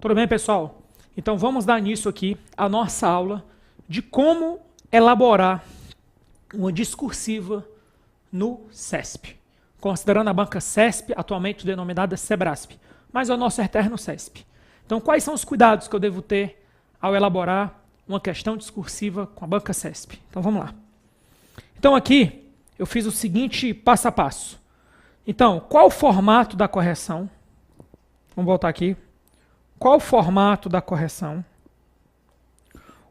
Tudo bem, pessoal? Então vamos dar início aqui à nossa aula de como elaborar uma discursiva no CESP, considerando a banca CESP, atualmente denominada Sebrasp, mas é o nosso eterno CESP. Então quais são os cuidados que eu devo ter ao elaborar uma questão discursiva com a banca CESP? Então vamos lá. Então aqui eu fiz o seguinte passo a passo. Então, qual o formato da correção? Vamos voltar aqui. Qual o formato da correção?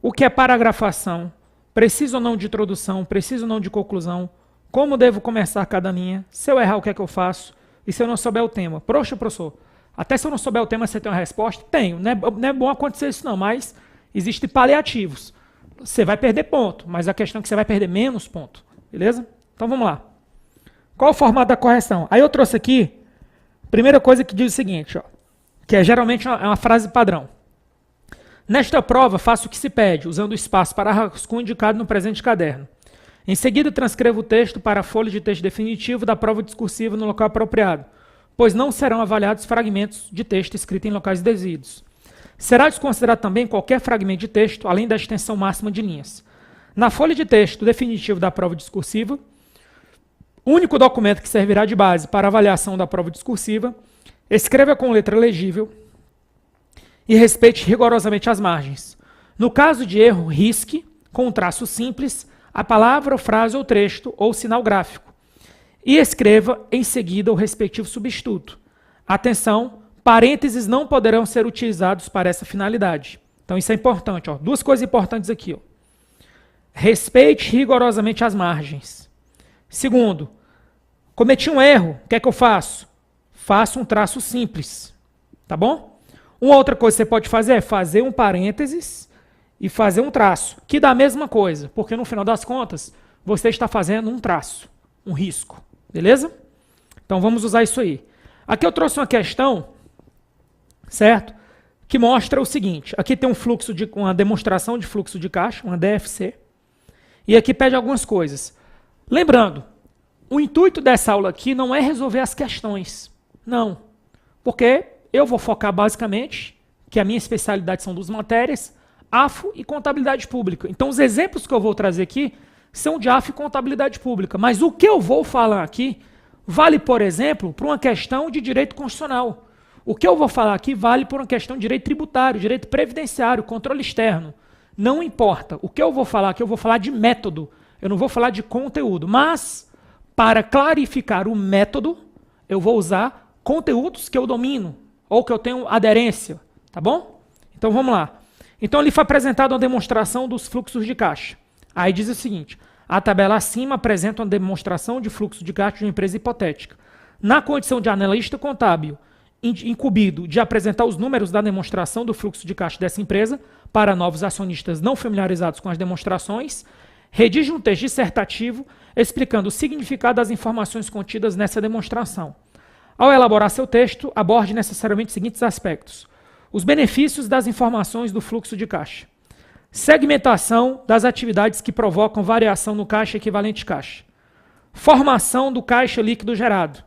O que é paragrafação? Preciso ou não de introdução? Preciso ou não de conclusão? Como devo começar cada linha? Se eu errar, o que é que eu faço? E se eu não souber o tema? Poxa, professor, até se eu não souber o tema, você tem uma resposta? Tenho. Não é bom acontecer isso não, mas existem paliativos. Você vai perder ponto, mas a questão é que você vai perder menos ponto. Beleza? Então vamos lá. Qual o formato da correção? Aí eu trouxe aqui, primeira coisa que diz o seguinte, ó, que é geralmente uma frase padrão. Nesta prova, faço o que se pede, usando o espaço para rascunho indicado no presente caderno. Em seguida, transcrevo o texto para a folha de texto definitivo da prova discursiva no local apropriado, pois não serão avaliados fragmentos de texto escrito em locais devidos. Será desconsiderado também qualquer fragmento de texto, além da extensão máxima de linhas. Na folha de texto definitivo da prova discursiva, o único documento que servirá de base para a avaliação da prova discursiva, escreva com letra legível e respeite rigorosamente as margens. No caso de erro, risque, com um traço simples, a palavra, frase ou trecho ou sinal gráfico. E escreva em seguida o respectivo substituto. Atenção, parênteses não poderão ser utilizados para essa finalidade. Então isso é importante. Ó. Duas coisas importantes aqui. Ó. Respeite rigorosamente as margens. Segundo, cometi um erro, o que é que eu faço? Faço um traço simples, tá bom? Uma outra coisa que você pode fazer é fazer um parênteses e fazer um traço, que dá a mesma coisa, porque no final das contas, você está fazendo um traço, um risco, beleza? Então vamos usar isso aí. Aqui eu trouxe uma questão, certo? Que mostra o seguinte, aqui tem uma demonstração de fluxo de caixa, uma DFC, e aqui pede algumas coisas. Lembrando, o intuito dessa aula aqui não é resolver as questões, não, porque eu vou focar basicamente, que a minha especialidade são duas matérias, AFO e contabilidade pública. Então os exemplos que eu vou trazer aqui são de AFO e contabilidade pública, mas o que eu vou falar aqui vale, por exemplo, para uma questão de direito constitucional. O que eu vou falar aqui vale para uma questão de direito tributário, direito previdenciário, controle externo. Não importa. O que eu vou falar aqui, eu vou falar de método, eu não vou falar de conteúdo, mas para clarificar o método, eu vou usar conteúdos que eu domino, ou que eu tenho aderência, tá bom? Então vamos lá. Então ali foi apresentada uma demonstração dos fluxos de caixa. Aí diz o seguinte, a tabela acima apresenta uma demonstração de fluxo de caixa de uma empresa hipotética. Na condição de analista contábil, incumbido de apresentar os números da demonstração do fluxo de caixa dessa empresa para novos acionistas não familiarizados com as demonstrações, redige um texto dissertativo explicando o significado das informações contidas nessa demonstração. Ao elaborar seu texto, aborde necessariamente os seguintes aspectos. Os benefícios das informações do fluxo de caixa. Segmentação das atividades que provocam variação no caixa equivalente caixa. Formação do caixa líquido gerado.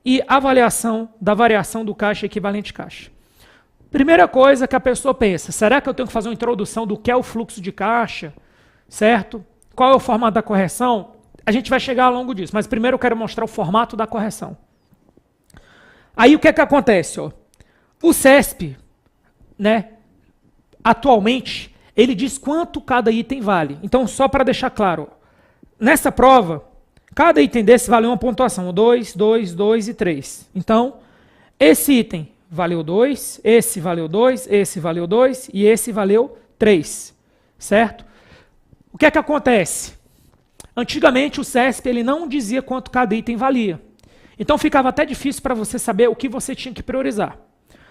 E avaliação da variação do caixa equivalente caixa. Primeira coisa que a pessoa pensa, será que eu tenho que fazer uma introdução do que é o fluxo de caixa? Certo? Qual é o formato da correção? A gente vai chegar ao longo disso, mas primeiro eu quero mostrar o formato da correção. Aí o que é que acontece? Ó? O CESP, né, atualmente, ele diz quanto cada item vale. Então, só para deixar claro, ó, nessa prova, cada item desse valeu uma pontuação, 2, 2, 2 e 3. Então, esse item valeu 2, esse valeu 2, esse valeu 2 e esse valeu 3, certo? O que é que acontece? Antigamente, o CESP ele não dizia quanto cada item valia. Então ficava até difícil para você saber o que você tinha que priorizar.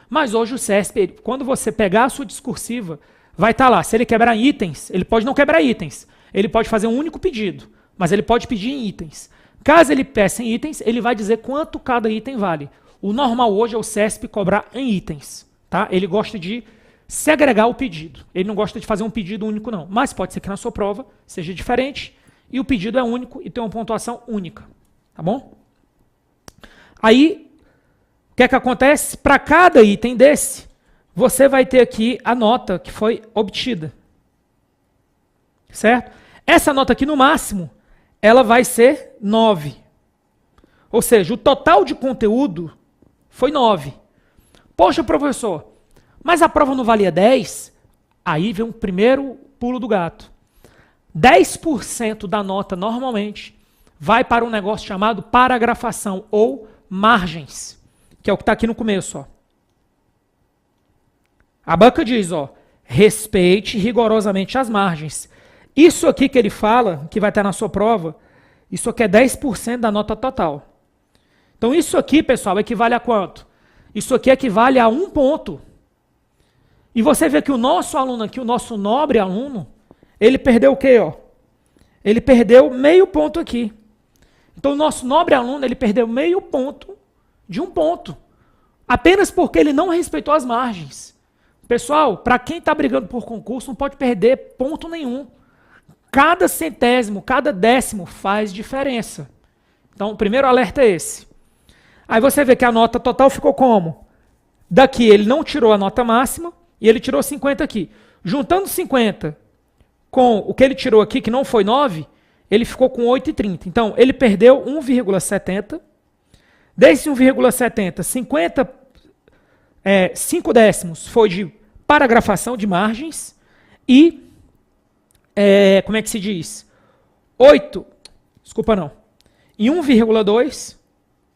Mas hoje o CESP, quando você pegar a sua discursiva, vai estar lá. Se ele quebrar em itens, ele pode não quebrar itens. Ele pode fazer um único pedido, mas ele pode pedir em itens. Caso ele peça em itens, ele vai dizer quanto cada item vale. O normal hoje é o CESP cobrar em itens. Tá? Ele gosta de segregar o pedido. Ele não gosta de fazer um pedido único, não. Mas pode ser que na sua prova seja diferente e o pedido é único e tem uma pontuação única. Tá bom? Aí, o que é que acontece? Para cada item desse, você vai ter aqui a nota que foi obtida. Certo? Essa nota aqui, no máximo, ela vai ser 9. Ou seja, o total de conteúdo foi 9. Poxa, professor, mas a prova não valia 10? Aí vem o primeiro pulo do gato. 10% da nota, normalmente, vai para um negócio chamado paragrafação ou margens, que é o que está aqui no começo. Ó. A banca diz, ó, respeite rigorosamente as margens. Isso aqui que ele fala, que vai estar na sua prova, isso aqui é 10% da nota total. Então isso aqui, pessoal, equivale a quanto? Isso aqui equivale a 1 ponto. E você vê que o nosso aluno aqui, o nosso nobre aluno, ele perdeu o quê? Ó? Ele perdeu meio ponto aqui. Então o nosso nobre aluno, ele perdeu meio ponto de 1 ponto. Apenas porque ele não respeitou as margens. Pessoal, para quem está brigando por concurso, não pode perder ponto nenhum. Cada centésimo, cada décimo faz diferença. Então o primeiro alerta é esse. Aí você vê que a nota total ficou como? Daqui ele não tirou a nota máxima e ele tirou 50 aqui. Juntando 50 com o que ele tirou aqui, que não foi 9, ele ficou com 8,30. Então ele perdeu 1,70. Desse 1,70, 5 décimos foi de paragrafação de margens e, como é que se diz? 8, desculpa não, e 1,2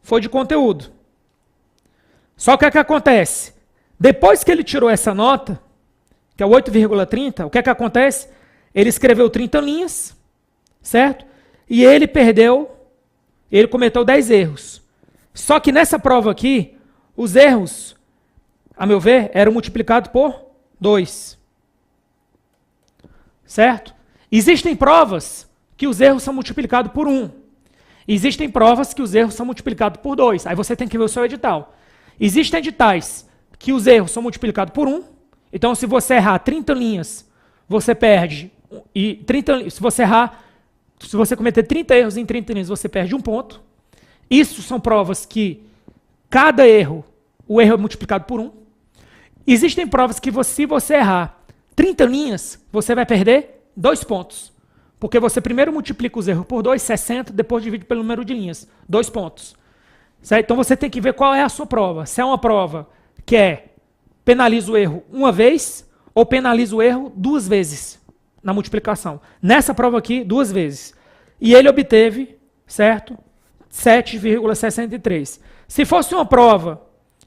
foi de conteúdo. Só que o que acontece? Depois que ele tirou essa nota, que é 8,30, o que acontece? Ele escreveu 30 linhas, certo? E ele cometeu 10 erros. Só que nessa prova aqui, os erros, a meu ver, eram multiplicados por 2. Certo? Existem provas que os erros são multiplicados por 1. Existem provas que os erros são multiplicados por 2. Aí você tem que ver o seu edital. Existem editais que os erros são multiplicados por 1. Então, se você errar 30 linhas, você perde. Se você cometer 30 erros em 30 linhas, você perde 1 ponto. Isso são provas que cada erro, o erro é multiplicado por 1. Existem provas que se você errar 30 linhas, você vai perder 2 pontos. Porque você primeiro multiplica os erros por 2, 60, depois divide pelo número de linhas. 2 pontos. Certo? Então você tem que ver qual é a sua prova. Se é uma prova que penaliza o erro uma vez ou penaliza o erro 2 vezes na multiplicação. Nessa prova aqui, 2 vezes. E ele obteve, certo? 7,63. Se fosse uma prova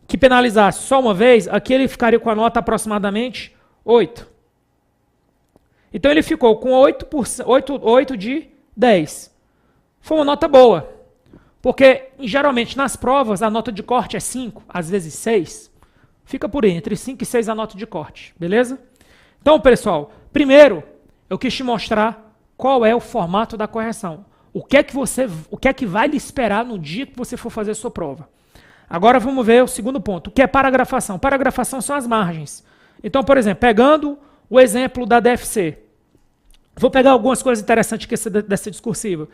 que penalizasse só uma vez, aqui ele ficaria com a nota aproximadamente 8. Então ele ficou com 8 de 10. Foi uma nota boa. Porque, geralmente, nas provas, a nota de corte é 5, às vezes 6. Fica por aí, entre 5 e 6 a nota de corte, beleza? Então, pessoal, primeiro, eu quis te mostrar qual é o formato da correção. O que é que vai lhe esperar no dia que você for fazer a sua prova. Agora vamos ver o segundo ponto, o que é paragrafação. Paragrafação são as margens. Então, por exemplo, pegando o exemplo da DFC, vou pegar algumas coisas interessantes dessa discursiva.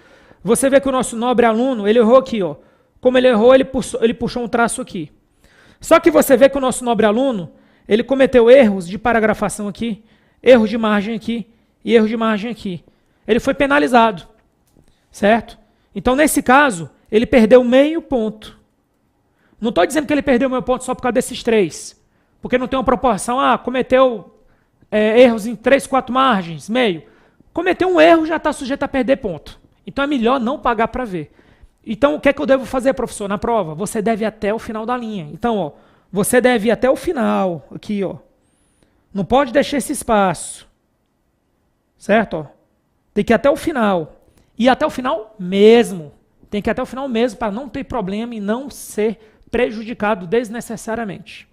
Você vê que o nosso nobre aluno, ele errou aqui, ó. Como ele errou, ele puxou um traço aqui. Só que você vê que o nosso nobre aluno, ele cometeu erros de paragrafação aqui, erros de margem aqui e erros de margem aqui. Ele foi penalizado, certo? Então, nesse caso, ele perdeu meio ponto. Não estou dizendo que ele perdeu meio ponto só por causa desses 3, porque não tem uma proporção, cometeu erros em 3, 4 margens, meio. Cometeu um erro, já está sujeito a perder ponto. Então é melhor não pagar para ver. Então o que é que eu devo fazer, professor, na prova? Você deve ir até o final da linha. Então, ó, você deve ir até o final, aqui, ó. Não pode deixar esse espaço. Certo? Ó. Tem que ir até o final. E até o final mesmo. Tem que ir até o final mesmo para não ter problema e não ser prejudicado desnecessariamente.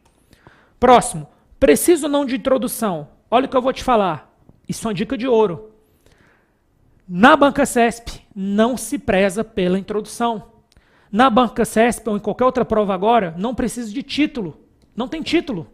Próximo. Preciso ou não de introdução? Olha o que eu vou te falar. Isso é uma dica de ouro. Na banca CESP, não se preza pela introdução. Na banca CESP ou em qualquer outra prova agora, não precisa de título. Não tem título.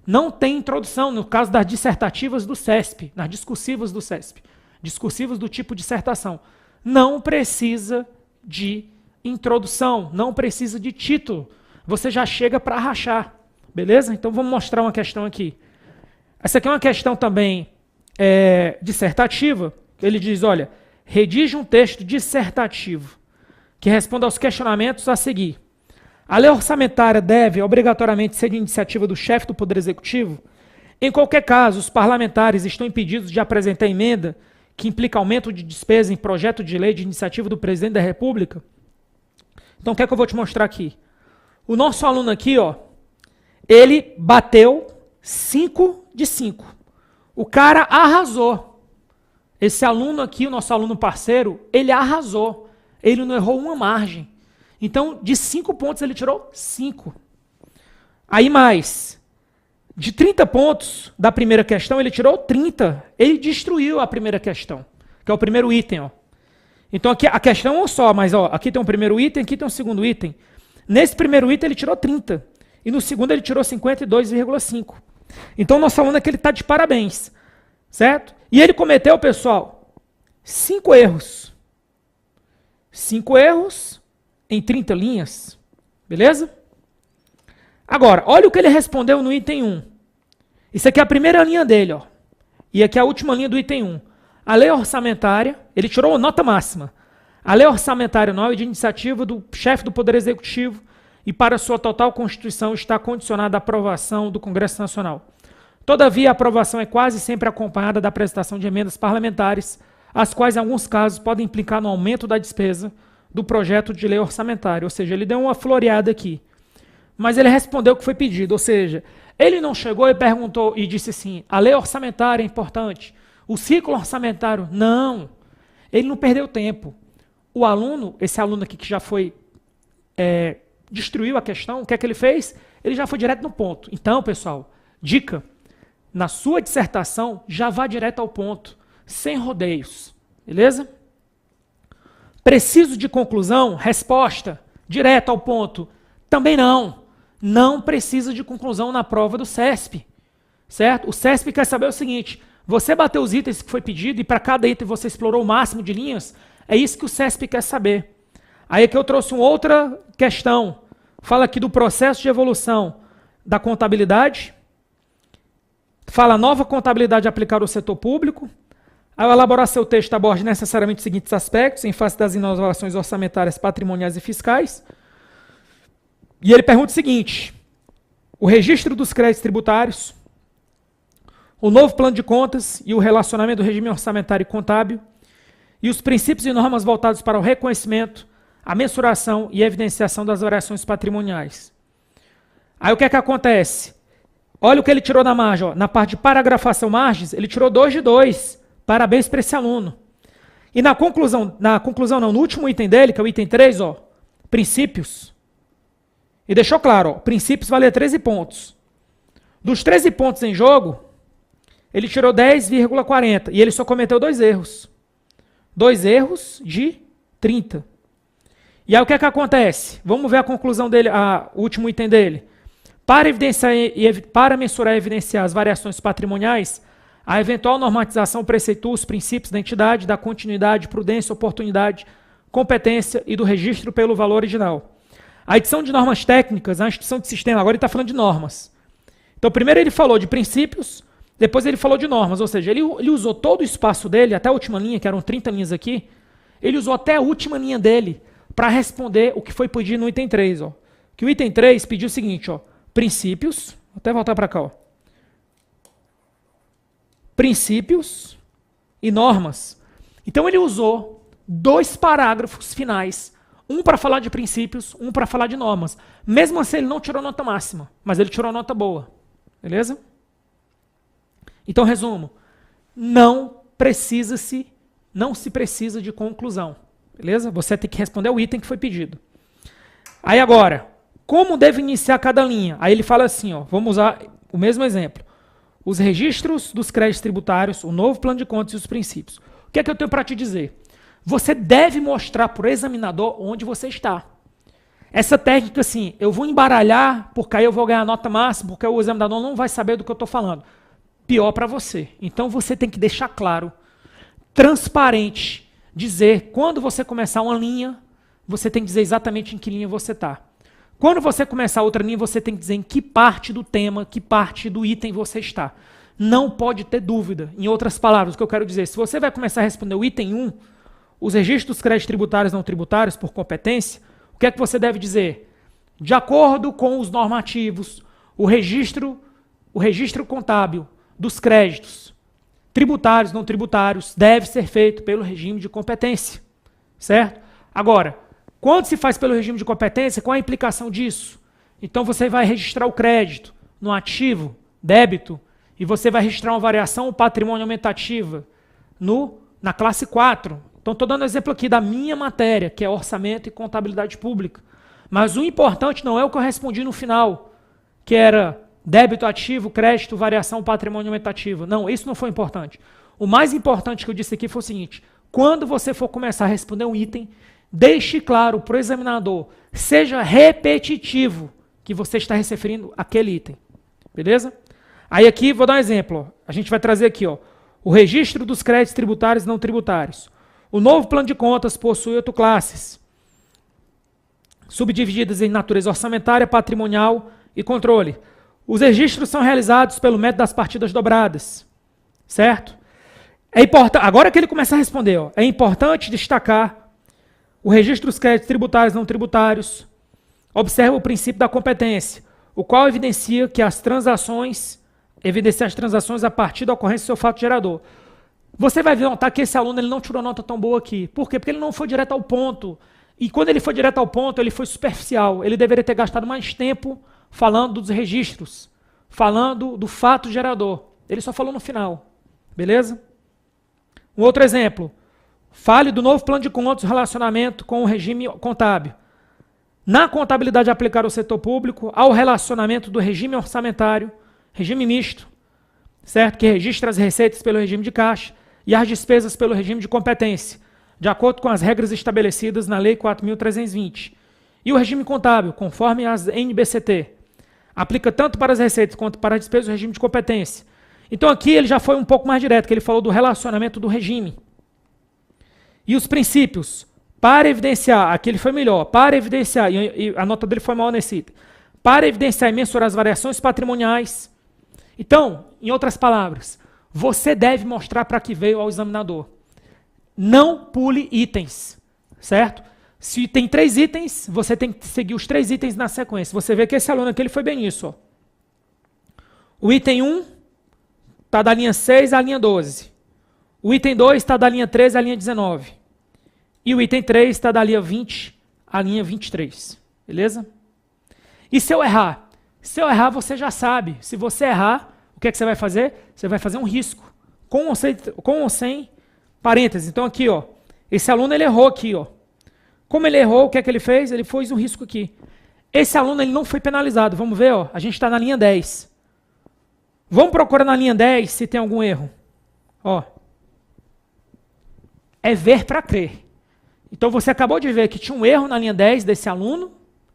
Não tem introdução, no caso das dissertativas do CESP, nas discursivas do CESP. Discursivas do tipo dissertação. Não precisa de introdução, não precisa de título. Você já chega para rachar. Beleza? Então vamos mostrar uma questão aqui. Essa aqui é uma questão também dissertativa. Ele diz, olha, redige um texto dissertativo que responda aos questionamentos a seguir. A lei orçamentária deve obrigatoriamente ser de iniciativa do chefe do Poder Executivo? Em qualquer caso, os parlamentares estão impedidos de apresentar emenda que implica aumento de despesa em projeto de lei de iniciativa do Presidente da República? Então, o que é que eu vou te mostrar aqui? O nosso aluno aqui, ó, ele bateu 5 de 5. O cara arrasou. Esse aluno aqui, o nosso aluno parceiro, ele arrasou. Ele não errou uma margem. Então, de 5 pontos, ele tirou 5. Aí mais, de 30 pontos da primeira questão, ele tirou 30. Ele destruiu a primeira questão, que é o primeiro item. Ó. Então, aqui a questão é um só, mas ó, aqui tem um primeiro item, aqui tem um segundo item. Nesse primeiro item, ele tirou 30. E no segundo, ele tirou 52,5. Então, nosso aluno aqui está de parabéns. Certo? E ele cometeu, pessoal, 5 erros. 5 erros em 30 linhas. Beleza? Agora, olha o que ele respondeu no item 1. Isso aqui é a primeira linha dele, ó. E aqui é a última linha do item 1. A lei orçamentária, ele tirou a nota máxima. A lei orçamentária anual é de iniciativa do chefe do Poder Executivo e para sua total constituição está condicionada à aprovação do Congresso Nacional. Todavia, a aprovação é quase sempre acompanhada da apresentação de emendas parlamentares, as quais, em alguns casos, podem implicar no aumento da despesa do projeto de lei orçamentária. Ou seja, ele deu uma floreada aqui. Mas ele respondeu o que foi pedido. Ou seja, ele não chegou e perguntou e disse assim, a lei orçamentária é importante, o ciclo orçamentário, não. Ele não perdeu tempo. O aluno, esse aluno aqui que já foi, destruiu a questão, o que é que ele fez? Ele já foi direto no ponto. Então, pessoal, dica, na sua dissertação, já vá direto ao ponto, sem rodeios. Beleza? Preciso de conclusão? Resposta, direto ao ponto. Também não. Não precisa de conclusão na prova do CESP. Certo? O CESP quer saber o seguinte, você bateu os itens que foi pedido e para cada item você explorou o máximo de linhas? É isso que o CESP quer saber. Aí aqui eu trouxe uma outra questão. Fala aqui do processo de evolução da contabilidade. Fala nova contabilidade aplicada ao setor público. Ao elaborar seu texto, aborde necessariamente os seguintes aspectos, em face das inovações orçamentárias, patrimoniais e fiscais. E ele pergunta o seguinte, o registro dos créditos tributários, o novo plano de contas e o relacionamento do regime orçamentário e contábil, e os princípios e normas voltados para o reconhecimento, a mensuração e a evidenciação das variações patrimoniais. Aí o que é que acontece? Olha o que ele tirou na margem. Ó. Na parte de paragrafação margens, ele tirou 2 de 2. Parabéns para esse aluno. E na conclusão não, no último item dele, que é o item 3, ó, princípios. E deixou claro, ó, princípios vale 13 pontos. Dos 13 pontos em jogo, ele tirou 10,40. E ele só cometeu 2 erros. 2 erros de 30. E aí o que é que acontece? Vamos ver a conclusão dele, o último item dele. Para mensurar e evidenciar as variações patrimoniais, a eventual normatização preceitua os princípios da entidade, da continuidade, prudência, oportunidade, competência e do registro pelo valor original. A edição de normas técnicas, a instituição de sistema, agora ele está falando de normas. Então, primeiro ele falou de princípios, depois ele falou de normas, ou seja, ele usou todo o espaço dele, até a última linha, que eram 30 linhas aqui, ele usou até a última linha dele para responder o que foi pedido no item 3. Ó. Que o item 3 pediu o seguinte, ó, princípios, vou até voltar para cá, ó. Princípios e normas. Então ele usou 2 parágrafos finais, um para falar de princípios, um para falar de normas. Mesmo assim ele não tirou nota máxima, mas ele tirou nota boa. Beleza? Então resumo, não se precisa de conclusão. Beleza? Você tem que responder o item que foi pedido. Aí agora, como deve iniciar cada linha? Aí ele fala assim, ó, vamos usar o mesmo exemplo. Os registros dos créditos tributários, o novo plano de contas e os princípios. O que é que eu tenho para te dizer? Você deve mostrar para o examinador onde você está. Essa técnica, assim, eu vou embaralhar, porque aí eu vou ganhar nota máxima, porque o examinador não vai saber do que eu estou falando. Pior para você. Então você tem que deixar claro, transparente, dizer, quando você começar uma linha, você tem que dizer exatamente em que linha você está. Quando você começar outra linha, você tem que dizer em que parte do tema, que parte do item você está. Não pode ter dúvida. Em outras palavras, o que eu quero dizer, se você vai começar a responder o item 1, os registros dos créditos tributários e não tributários por competência, o que é que você deve dizer? De acordo com os normativos, o registro contábil dos créditos tributários e não tributários deve ser feito pelo regime de competência, certo? Agora, quando se faz pelo regime de competência, qual a implicação disso? Então você vai registrar o crédito no ativo, débito, e você vai registrar uma variação patrimônio aumentativa na classe 4. Então estou dando exemplo aqui da minha matéria, que é orçamento e contabilidade pública. Mas o importante não é o que eu respondi no final, que era débito ativo, crédito, variação patrimônio aumentativa. Não, isso não foi importante. O mais importante que eu disse aqui foi o seguinte: quando você for começar a responder um item, deixe claro para o examinador, seja repetitivo, que você está se referindo àquele item. Beleza? Aí aqui, vou dar um exemplo. Ó. A gente vai trazer aqui o registro dos créditos tributários e não tributários. O novo plano de contas possui 8 classes, subdivididas em natureza orçamentária, patrimonial e controle. Os registros são realizados pelo método das partidas dobradas. Certo? É importante, agora que ele começa a responder, é importante destacar o registro dos créditos tributários e não tributários. Observa o princípio da competência, o qual evidencia as transações a partir da ocorrência do seu fato gerador. Você vai notar que esse aluno ele não tirou nota tão boa aqui. Por quê? Porque ele não foi direto ao ponto. E quando ele foi direto ao ponto, ele foi superficial. Ele deveria ter gastado mais tempo falando dos registros, falando do fato gerador. Ele só falou no final. Beleza? Um outro exemplo. Fale do novo plano de contas, relacionamento com o regime contábil. Na contabilidade aplicada ao setor público, há o relacionamento do regime orçamentário, regime misto, certo? Que registra as receitas pelo regime de caixa e as despesas pelo regime de competência, de acordo com as regras estabelecidas na Lei 4.320. E o regime contábil, conforme as NBCT, aplica tanto para as receitas quanto para as despesas do regime de competência. Então aqui ele já foi um pouco mais direto, que ele falou do relacionamento do regime. E os princípios, para evidenciar, aqui ele foi melhor, para evidenciar, e a nota dele foi maior nesse item, para evidenciar e mensurar as variações patrimoniais. Então, em outras palavras, você deve mostrar para que veio ao examinador. Não pule itens, certo? Se tem 3 itens, você tem que seguir os 3 itens na sequência. Você vê que esse aluno aqui ele foi bem nisso. Ó. O item 1 está da linha 6 à linha 12. O item 2 está da linha 13 à linha 19. E o item 3 está da linha 20 à linha 23. Beleza? E se eu errar? Se eu errar, você já sabe. Se você errar, o que é que você vai fazer? Você vai fazer um risco. Com ou sem parênteses. Então aqui, ó. Esse aluno ele errou aqui, ó. Como ele errou, o que é que ele fez? Ele fez um risco aqui. Esse aluno ele não foi penalizado. Vamos ver, ó. A gente está na linha 10. Vamos procurar na linha 10 se tem algum erro. Ó. É ver para crer. Então você acabou de ver que tinha um erro na linha 10 desse aluno,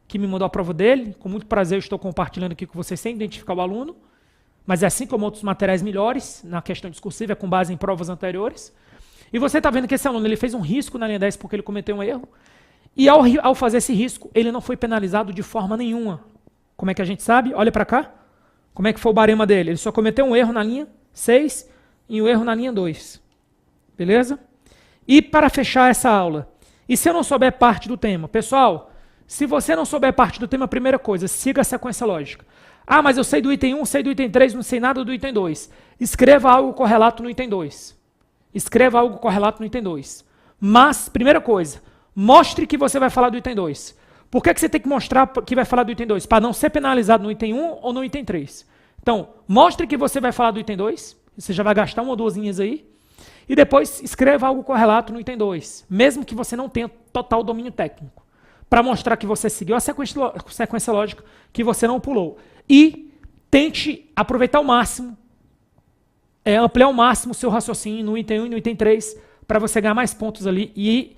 que me mandou a prova dele. Com muito prazer eu estou compartilhando aqui com vocês sem identificar o aluno. Mas é assim como outros materiais melhores, na questão discursiva, é com base em provas anteriores. E você está vendo que esse aluno ele fez um risco na linha 10 porque ele cometeu um erro. E ao fazer esse risco, ele não foi penalizado de forma nenhuma. Como é que a gente sabe? Olha para cá. Como é que foi o barema dele? Ele só cometeu um erro na linha 6 e um erro na linha 2. Beleza? E para fechar essa aula, e se eu não souber parte do tema? Pessoal, se você não souber parte do tema, primeira coisa, siga a sequência lógica. Ah, mas eu sei do item 1, sei do item 3, não sei nada do item 2. Escreva algo correlato no item 2. Escreva algo correlato no item 2. Mas, primeira coisa, mostre que você vai falar do item 2. Por que você tem que mostrar que vai falar do item 2? Para não ser penalizado no item 1 ou no item 3. Então, mostre que você vai falar do item 2. Você já vai gastar 1 ou 2 linhas aí. E depois escreva algo correlato no item 2. Mesmo que você não tenha total domínio técnico. Para mostrar que você seguiu a sequência lógica, que você não pulou. E tente aproveitar ao máximo, ampliar ao máximo o seu raciocínio no item 1 e no item 3, para você ganhar mais pontos ali e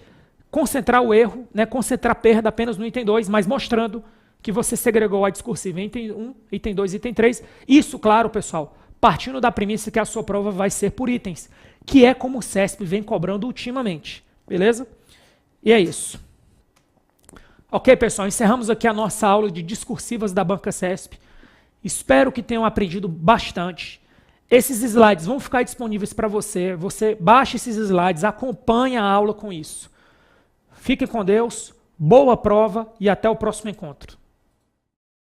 concentrar o erro, né, concentrar a perda apenas no item 2, mas mostrando que você segregou a discursiva em item 1, item 2 e item 3. Isso, claro, pessoal, partindo da premissa que a sua prova vai ser por itens, que é como o CESP vem cobrando ultimamente. Beleza? E é isso. Ok, pessoal, encerramos aqui a nossa aula de discursivas da Banca CESP. Espero que tenham aprendido bastante. Esses slides vão ficar disponíveis para você. Você baixa esses slides, acompanha a aula com isso. Fique com Deus, boa prova e até o próximo encontro.